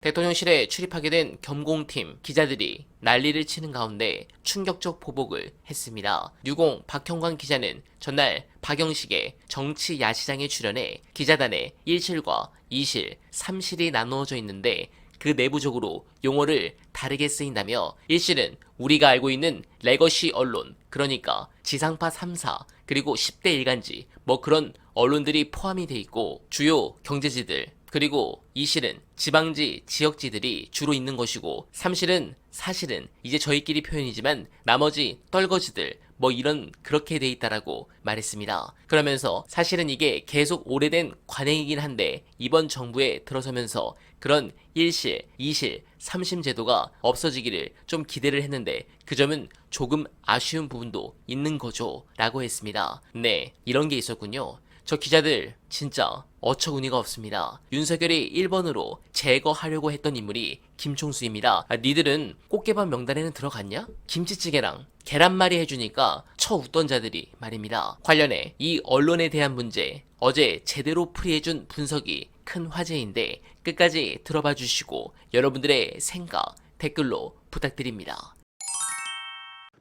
대통령실에 출입하게 된 겸공팀 기자들이 난리를 치는 가운데 충격적 보복을 했습니다. 뉴공 박형광 기자는 전날 박영식의 정치 야시장에 출연해 기자단에 1실과 2실, 3실이 나누어져 있는데 그 내부적으로 용어를 다르게 쓰인다며 1실은 우리가 알고 있는 레거시 언론, 그러니까 지상파 3사, 그리고 10대 일간지, 뭐 그런 언론들이 포함이 돼 있고 주요 경제지들, 그리고 2실은 지방지, 지역지들이 주로 있는 것이고 3실은 사실은 이제 저희끼리 표현이지만 나머지 떨거지들 뭐 이런 그렇게 돼 있다라고 말했습니다. 그러면서 사실은 이게 계속 오래된 관행이긴 한데 이번 정부에 들어서면서 그런 1실, 2실, 3심 제도가 없어지기를 좀 기대를 했는데 그 점은 조금 아쉬운 부분도 있는 거죠 라고 했습니다. 네, 이런 게 있었군요. 저 기자들 진짜 어처구니가 없습니다. 윤석열이 1번으로 제거하려고 했던 인물이 김총수입니다. 니들은 꽃게밥 명단에는 들어갔냐? 김치찌개랑 계란말이 해주니까 쳐 웃던 자들이 말입니다. 관련해 이 언론에 대한 문제 어제 제대로 풀이해준 분석이 큰 화제인데 끝까지 들어봐 주시고 여러분들의 생각 댓글로 부탁드립니다.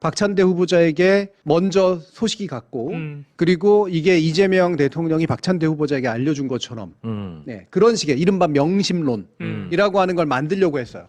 박찬대 후보자에게 먼저 소식이 갔고 그리고 이게 이재명 대통령이 박찬대 후보자에게 알려준 것처럼 네, 그런 식의 이른바 명심론이라고 하는 걸 만들려고 했어요.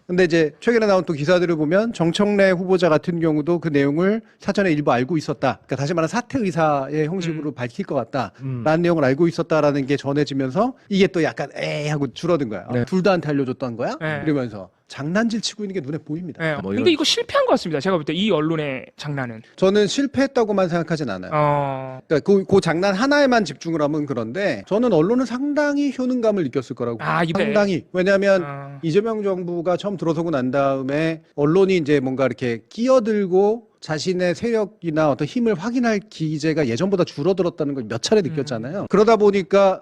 근데 이제 최근에 나온 또 기사들을 보면 정청래 후보자 같은 경우도 그 내용을 사전에 일부 알고 있었다. 그러니까 다시 말하면 사퇴 의사의 형식으로 밝힐 것 같다라는 내용을 알고 있었다라는 게 전해지면서 이게 또 약간 에이 하고 줄어든 거야. 네. 둘 다한테 알려줬던 거야? 네. 이러면서 장난질 치고 있는 게 눈에 보입니다. 네. 뭐 근데 이런- 이거 실패한 것 같습니다. 제가 볼 때 이 언론의 장난은. 저는 실패했다고만 생각하진 않아요. 그러니까 그 장난 하나에만 집중을 하면 그런데 저는 언론은 상당히 효능감을 느꼈을 거라고 아, 이번에? 상당히. 왜냐하면 어. 이재명 정부가 처음 들어서고 난 다음에 언론이 이제 뭔가 이렇게 끼어들고 자신의 세력이나 어떤 힘을 확인할 기제가 예전보다 줄어들었다는 걸 몇 차례 느꼈잖아요. 그러다 보니까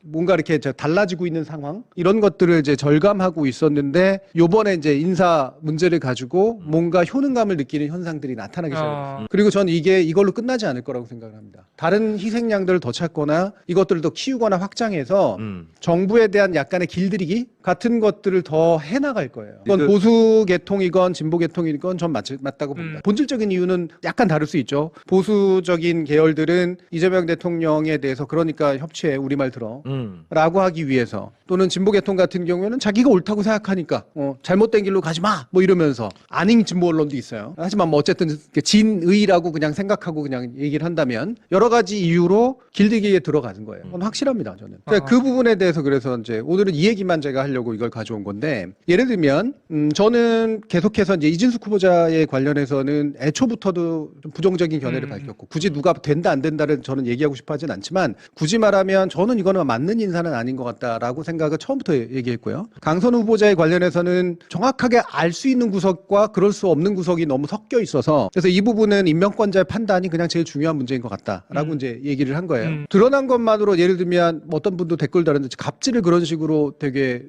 뭔가 이렇게 달라지고 있는 상황 이런 것들을 이제 절감하고 있었는데 요번에 이제 인사 문제를 가지고 뭔가 효능감을 느끼는 현상들이 나타나기 시작했어요. 그리고 전 이걸로 끝나지 않을 거라고 생각을 합니다. 다른 희생양들을 더 찾거나 이것들을 더 키우거나 확장해서 정부에 대한 약간의 길들이기 같은 것들을 더 해나갈 거예요. 이건 보수 계통이건 진보 계통이건 전 맞다고 봅니다. 본질적인 이유는 약간 다를 수 있죠. 보수적인 계열들은 이재명 대통령에 대해서 그러니까 협치해 우리말 들어 라고 하기 위해서 또는 진보 계통 같은 경우에는 자기가 옳다고 생각하니까 잘못된 길로 가지 마 뭐 이러면서 아닌 진보 언론도 있어요. 하지만 뭐 어쨌든 진의라고 그냥 생각하고 그냥 얘기를 한다면 여러 가지 이유로 길들이기에 들어가는 거예요. 그건 확실합니다. 저는. 그러니까 그 부분에 대해서 그래서 이제 오늘은 이 얘기만 제가 하려고 이걸 가져온 건데 예를 들면 저는 계속해서 이제 이진숙 후보자에 관련해서는 애초부터도 좀 부정적인 견해를 밝혔고 굳이 누가 된다 안 된다를 저는 얘기하고 싶어 하진 않지만 굳이 말하면 저는 이거는 맞는 인사는 아닌 것 같다라고 생각을 처음부터 얘기했고요. 강선우 후보자에 관련해서는 정확하게 알 수 있는 구석과 그럴 수 없는 구석이 너무 섞여 있어서 그래서 이 부분은 임명권자의 판단이 그냥 제일 중요한 문제인 것 같다라고 이제 얘기를 한 거예요. 드러난 것만으로 예를 들면 어떤 분도 댓글 달았는데 갑질을 그런 식으로 되게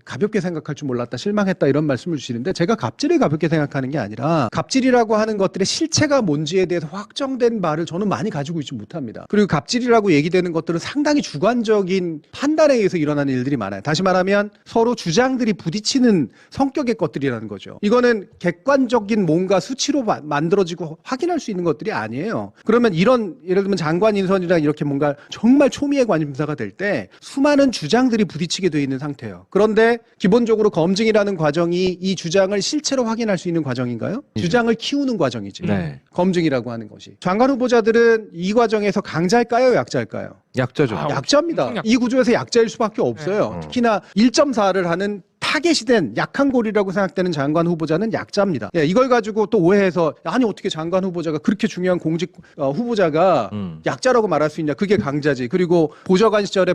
가볍게 생각할 줄 몰랐다, 실망했다 이런 말씀을 주시는데 제가 갑질을 가볍게 생각하는 게 아니라 갑질이라고 하는 것들의 실체가 뭔지에 대해서 확정된 말을 저는 많이 가지고 있지 못합니다. 그리고 갑질이라고 얘기되는 것들은 상당히 주관적인 판단에 의해서 일어나는 일들이 많아요. 다시 말하면 서로 주장들이 부딪히는 성격의 것들이라는 거죠. 이거는 객관적인 뭔가 수치로 만들어지고 확인할 수 있는 것들이 아니에요. 그러면 이런 예를 들면 장관 인선이랑 이렇게 뭔가 정말 초미의 관심사가 될 때 수많은 주장들이 부딪히게 돼 있는 상태예요. 그런데 기본적으로 검증이라는 과정이 이 주장을 실체로 확인할 수 있는 과정인가요? 주장을 키우는 과정이지. 네. 검증이라고 하는 것이. 장관 후보자들은 이 과정에서 강자일까요? 약자일까요? 약자죠. 약자입니다. 엄청 이 구조에서 약자일 수밖에 없어요. 특히나 1.4를 하는 타겟이 된 약한 골이라고 생각되는 장관 후보자는 약자입니다. 예, 이걸 가지고 또 오해해서 아니 어떻게 장관 후보자가 그렇게 중요한 공직 후보자가 약자라고 말할 수 있냐? 그게 강자지. 그리고 보좌관 시절에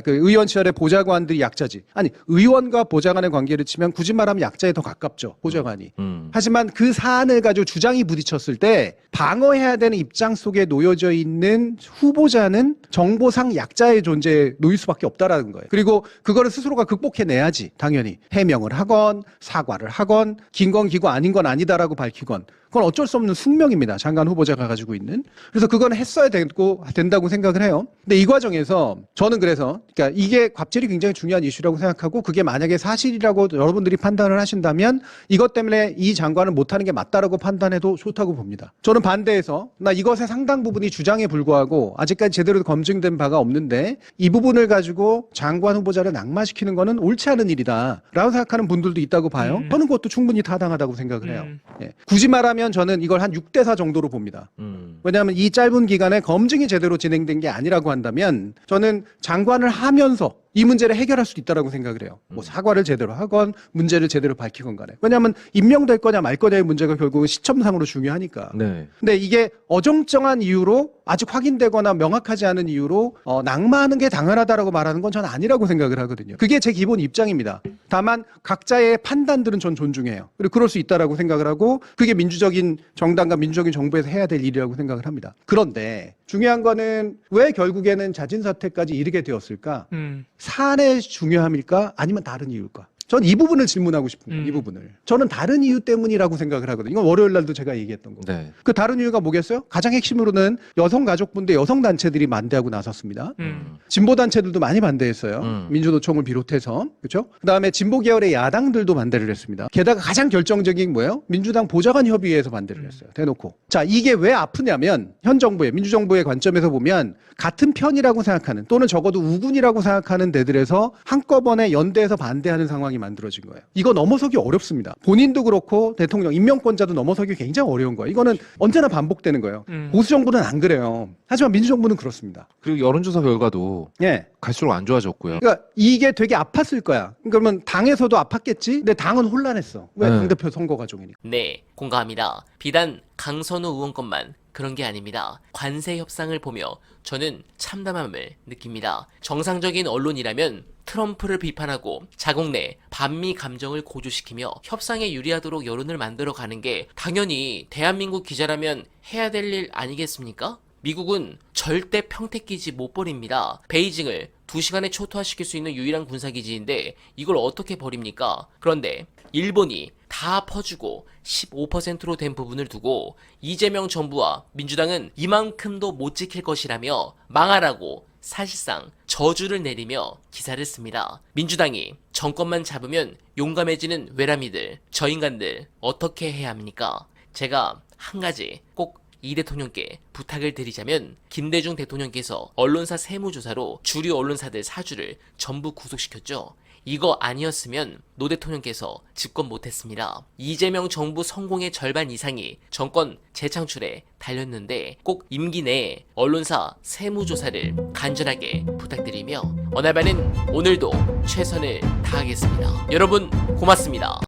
의원 시절에 보좌관들이 약자지. 아니 의원과 보좌관의 관계를 치면 굳이 말하면 약자에 더 가깝죠. 보좌관이. 하지만 그 사안을 가지고 주장이 부딪혔을 때 방어해야 되는 입장 속에 놓여져 있는 후보자는 정보상 약자의 존재에 놓일 수밖에 없다라는 거예요. 그리고 그거를 스스로가 극복해내야지. 당연히 해명을 하건 사과를 하건 긴 건 기고 아닌 건 아니다라고 밝히건 그건 어쩔 수 없는 숙명입니다. 장관 후보자가 가지고 있는. 그래서 그건 했어야 된다고 생각을 해요. 근데 이 과정에서 저는 그래서 그러니까 이게 갑질이 굉장히 중요한 이슈라고 생각하고 그게 만약에 사실이라고 여러분들이 판단을 하신다면 이것 때문에 이 장관을 못하는 게 맞다라고 판단해도 좋다고 봅니다. 저는 반대해서 나 이것의 상당 부분이 주장에 불과하고 아직까지 제대로 검증된 바가 없는데 이 부분을 가지고 장관 후보자를 낙마시키는 거는 옳지 않은 일이다라고 생각하는 분들도 있다고 봐요. 저는 그것도 충분히 타당하다고 생각을 해요. 예. 굳이 말하면 저는 이걸 한 6대4 정도로 봅니다. 왜냐하면 이 짧은 기간에 검증이 제대로 진행된 게 아니라고 한다면 저는 장관을 하면서 이 문제를 해결할 수 있다고 생각을 해요. 뭐 사과를 제대로 하건 문제를 제대로 밝히건 간에. 왜냐하면 임명될 거냐 말 거냐의 문제가 결국은 시점상으로 중요하니까. 네. 근데 이게 어정쩡한 이유로 아직 확인되거나 명확하지 않은 이유로 낙마하는 게 당연하다라고 말하는 건 저는 아니라고 생각을 하거든요. 그게 제 기본 입장입니다. 다만 각자의 판단들은 전 존중해요. 그리고 그럴 수 있다라고 생각을 하고 그게 민주적인 정당과 민주적인 정부에서 해야 될 일이라고 생각을 합니다. 그런데 중요한 거는 왜 결국에는 자진 사퇴까지 이르게 되었을까? 사안의 중요함일까? 아니면 다른 이유일까? 전 이 부분을 질문하고 싶습니다. 이 부분을. 저는 다른 이유 때문이라고 생각을 하거든요. 이건 월요일 날도 제가 얘기했던 거고. 네. 그 다른 이유가 뭐겠어요? 가장 핵심으로는 여성가족분들, 여성단체들이 반대하고 나섰습니다. 진보단체들도 많이 반대했어요. 민주노총을 비롯해서. 그렇죠? 그다음에 진보계열의 야당들도 반대를 했습니다. 게다가 가장 결정적인 뭐예요? 민주당 보좌관협의회에서 반대를 했어요. 대놓고. 자, 이게 왜 아프냐면 현 정부의, 민주정부의 관점에서 보면 같은 편이라고 생각하는 또는 적어도 우군이라고 생각하는 데들에서 한꺼번에 연대해서 반대하는 상황이 만들어진 거예요. 이거 넘어서기 어렵습니다. 본인도 그렇고 대통령, 임명권자도 넘어서기 굉장히 어려운 거예요. 이거는 언제나 반복되는 거예요. 보수 정부는 안 그래요. 하지만 민주정부는 그렇습니다. 그리고 여론조사 결과도 예. 갈수록 안 좋아졌고요. 그러니까 이게 되게 아팠을 거야. 그러면 당에서도 아팠겠지? 근데 당은 혼란했어. 왜? 네. 당대표 선거 과정이니까. 네, 공감합니다. 비단 강선우 의원 것만 그런 게 아닙니다. 관세 협상을 보며 저는 참담함을 느낍니다. 정상적인 언론이라면 트럼프를 비판하고 자국 내 반미 감정을 고조시키며 협상에 유리하도록 여론을 만들어가는 게 당연히 대한민국 기자라면 해야 될 일 아니겠습니까? 미국은 절대 평택기지 못 버립니다. 베이징을 2시간에 초토화시킬 수 있는 유일한 군사기지인데 이걸 어떻게 버립니까? 그런데 일본이 다 퍼주고 15%로 된 부분을 두고 이재명 정부와 민주당은 이만큼도 못 지킬 것이라며 망하라고 사실상 저주를 내리며 기사를 씁니다. 민주당이 정권만 잡으면 용감해지는 외람이들, 저 인간들 어떻게 해야 합니까? 제가 한 가지 꼭 이 대통령께 부탁을 드리자면 김대중 대통령께서 언론사 세무조사로 주류 언론사들 사주를 전부 구속시켰죠. 이거 아니었으면 노 대통령께서 집권 못했습니다. 이재명 정부 성공의 절반 이상이 정권 재창출에 달렸는데 꼭 임기 내에 언론사 세무조사를 간절하게 부탁드리며 어날바는 오늘도 최선을 다하겠습니다. 여러분 고맙습니다.